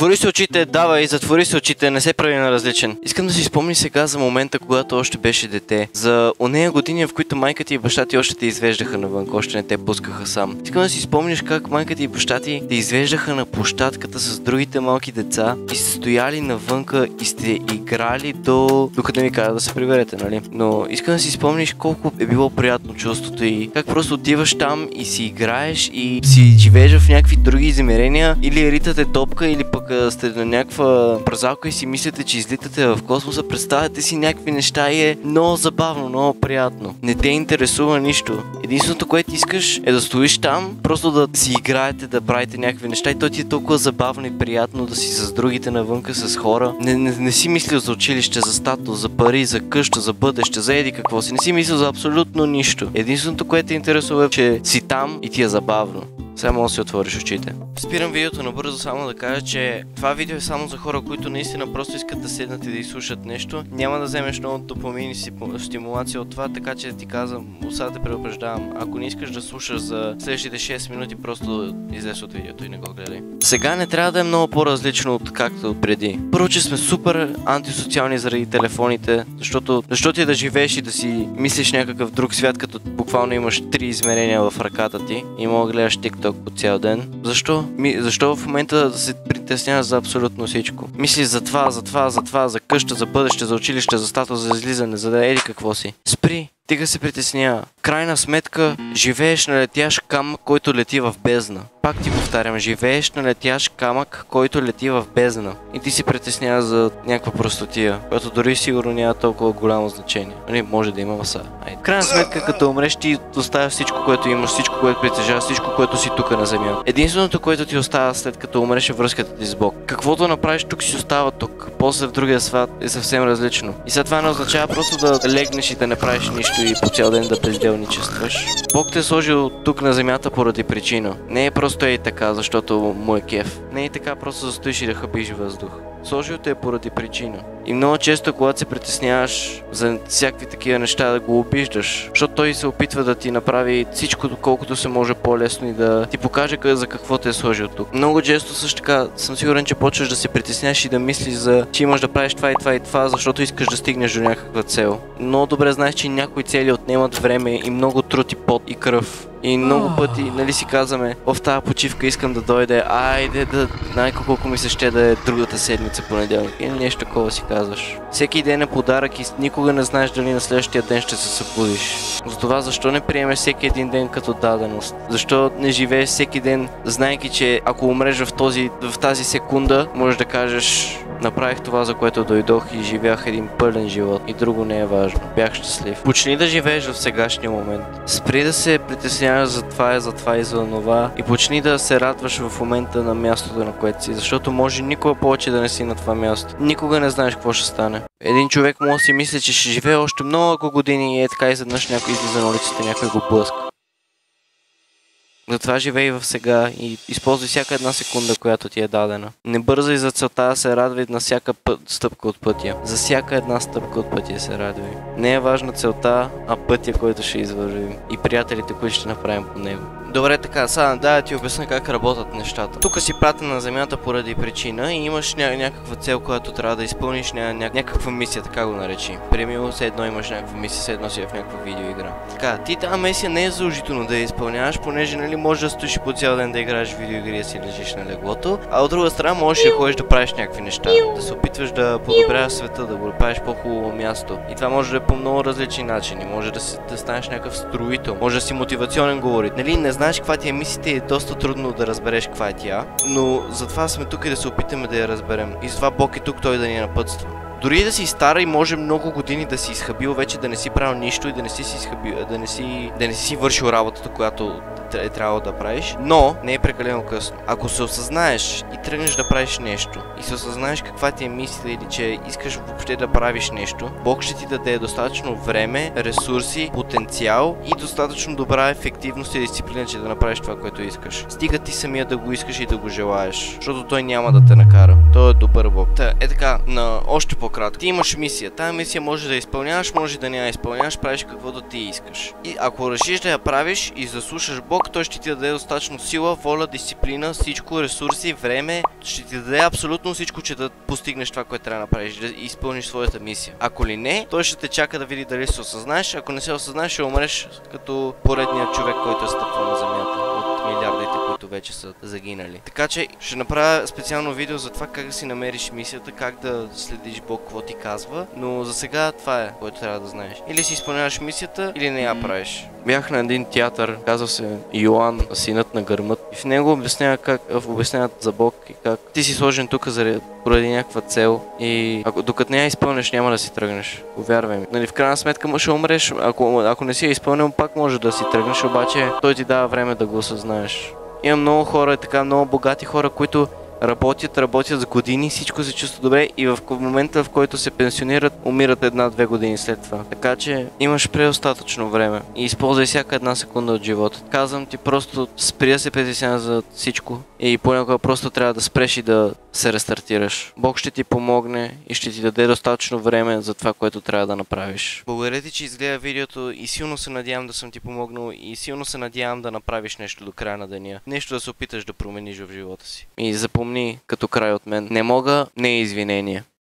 Затвори си очите, давай, затвори си очите, не се прави на различен. Искам да си спомни сега за момента, когато още беше дете. За онея години, в които майка ти и баща ти още те извеждаха навън, още не те пускаха сам. Искам да си спомниш как майка ти и баща ти те извеждаха на площадката с другите малки деца и сте стояли навънка и сте играли докъде ми кажа да се приберете, нали? Но искам да си спомниш колко е било приятно чувството и как просто отиваш там и си играеш и си живееш в някакви други измерения или ритате топка или пък сте на някаква бързалка и си мислите, че излитате в космоса, представяте си някакви неща и е много забавно, много приятно. Не те интересува нищо. Единственото, което искаш е да стоиш там, просто да си играете, да правите някакви неща и то ти е толкова забавно и приятно да си с другите навънка, с хора. Не си мислил за училище, за статус, за пари, за къща, за бъдеще, за еди какво си. Не си мислил за абсолютно нищо. Единственото, което те интересува е, че си там и ти е забавно. Сега може да си отвориш очите. Спирам видеото набързо само да кажа, че това видео е само за хора, които наистина просто искат да седнат и да изслушат нещо. Няма да вземеш много допамин и стимулация от това, така че ти казвам, сега те предупреждавам. Ако не искаш да слушаш за следващите 6 минути, просто излез от видеото и не го гледай. Сега не трябва да е много по-различно от както преди. Първо, че сме супер антисоциални заради телефоните, защото ти да живееш и да си мислиш някакъв друг свят, като буквално имаш 3 измерения в ръката ти и мога да гледаш TikTok по цял ден. Защо? Защо в момента да се притесняваш за абсолютно всичко? Мислиш за това, за къща, за бъдеще, за училище, за статус, за излизане, за да еди какво си. Спри! Стига се притеснява. Крайна сметка, живееш на летящ камък, който лети в бездна. Пак ти повтарям, живееш на летящ камък, който лети в бездна. И ти се притеснява за някаква простотия, която дори сигурно няма толкова голямо значение. Нали, може да има маса. Крайна сметка, като умреш, ти оставяш всичко, което имаш, всичко, което притежаваш, всичко, което си тук на земя. Единственото, което ти остава след като умреш е връзката ти с Бог. Каквото направиш тук си остава тук. После в другия свят е съвсем различно. И след това не означава просто да легнеш и да не правиш нищо и по цял ден да безделничестваш. Бог те е сложил тук на земята поради причина. Не е просто ей така, защото му е кеф. Не е така просто да стоиш и да хъпиш въздух. Сложил те е поради причина. И много често, когато се притесняваш за всякакви такива неща, да го обиждаш, защото той се опитва да ти направи всичко, колкото се може по-лесно и да ти покаже за какво те е сложил тук. Много често също така съм сигурен, че почваш да се притесняваш и да мислиш че имаш да правиш това и това и това, защото искаш да стигнеш до някаква цел. Много добре знаеш, че някои цели отнемат време и много труд и пот и кръв. И много пъти, нали си казваме, в тази почивка искам да дойде, айде да колко ми се ще да е другата седмица понеделник. Или нещо такова си казваш. Всеки ден е подарък и никога не знаеш дали на следващия ден ще се събудиш. Затова защо не приемеш всеки един ден като даденост? Защо не живееш всеки ден, знаейки, че ако умреш в тази секунда, можеш да кажеш: направих това, за което дойдох и живях един пълен живот и друго не е важно. Бях щастлив. Почни да живееш в сегашния момент. Спри да се притесняваш за това и за това и почни да се радваш в момента на мястото, на което си, защото може никога повече да не си на това място. Никога не знаеш какво ще стане. Един човек може да си мисли, че ще живее още много години и е така изведнъж някой излиза на улицата, някой го блъска. Затова живей в сега и използвай всяка една секунда, която ти е дадена. Не бързай за целта, да се радвай на всяка стъпка от пътя. За всяка една стъпка от пътя се радвай. Не е важна целта, а пътя, който ще извървим. И приятелите, които ще направим по него. Добре, така, сега да ти обясня как работят нещата. Тук си пратен на земята поради причина и имаш някаква цел, която трябва да изпълниш, някаква мисия, така го наречи. Примерно, все едно имаш някаква мисия, все едно си в някаква видеоигра. Така, ти тази мисия не е задължително да я изпълняваш, понеже нали може да стоиш по цял ден да играеш видеоигри и си лежиш на леглото, а от друга страна можеш да ходиш да правиш някакви неща, да се опитваш да подобряваш света, да го направиш по-хубаво място. И това може да е по много различни начини. Може да станеш някакъв строител, може да си мотивационен говорител. Нали, не знаеш каква ти е мисията и е доста трудно да разбереш каква е тя, но затова сме тук и да се опитаме да я разберем. И затова Бог е тук, той да ни напътства. Дори да си стара и може много години да си изхабил вече, да не си правил нищо и да не си вършил работата, която е трябвало да правиш, но не е прекалено късно. Ако се осъзнаеш и тръгнеш да правиш нещо и се осъзнаеш каква ти е мисля или че искаш въобще да правиш нещо, Бог ще ти даде достатъчно време, ресурси, потенциал и достатъчно добра ефективност и дисциплина, че да направиш това, което искаш. Стига ти самия да го искаш и да го желаеш, защото той няма да те накара. Той е добър Бог. Е така, на още по-кратко. Ти имаш мисия. Тая мисия може да изпълняваш, може да не я изпълняваш, правиш каквото ти искаш. И ако решиш да я правиш и заслушаш Бог, Бог, той ще ти даде достатъчно сила, воля, дисциплина, всичко, ресурси, време. Ще ти даде абсолютно всичко, че да постигнеш това, което трябва да направиш, да изпълниш своята мисия. Ако ли не, той ще те чака да види дали се осъзнаеш. Ако не се осъзнаеш, ще умреш като поредният човек, който е стъпвал на земята от милиардите, които вече са загинали. Така че ще направя специално видео за това как да си намериш мисията, как да следиш Бог какво ти казва, но за сега това е, което трябва да знаеш. Или си изпълняваш мисията, или не я правиш. Бях на един театър, казва се Йоан, синът на гърмът, и в него обясняват за Бог и как ти си сложен тук поради някаква цел и докато не я изпълниш, няма да си тръгнеш. Повярвай ми. Нали, в крайна сметка ще умреш, ако не си я изпълнил, пак може да си тръгнеш, обаче той ти дава време да го осъзнаеш. Има много хора, така много богати хора, които работят с години, всичко се чувства добре и в момента, в който се пенсионират, умират 1-2 години след това. Така че имаш предостатъчно време и използвай всяка една секунда от живота. Казвам ти, просто спри да се притеснява за всичко и понякога просто трябва да спреш и да се рестартираш. Бог ще ти помогне и ще ти даде достатъчно време за това, което трябва да направиш. Благодаря ти, че изгледа видеото и силно се надявам да съм ти помогнал и силно се надявам да направиш нещо до края на деня. Нещо да се опиташ да промениш в живота си. И запомни като край от мен. Не мога, не е извинение.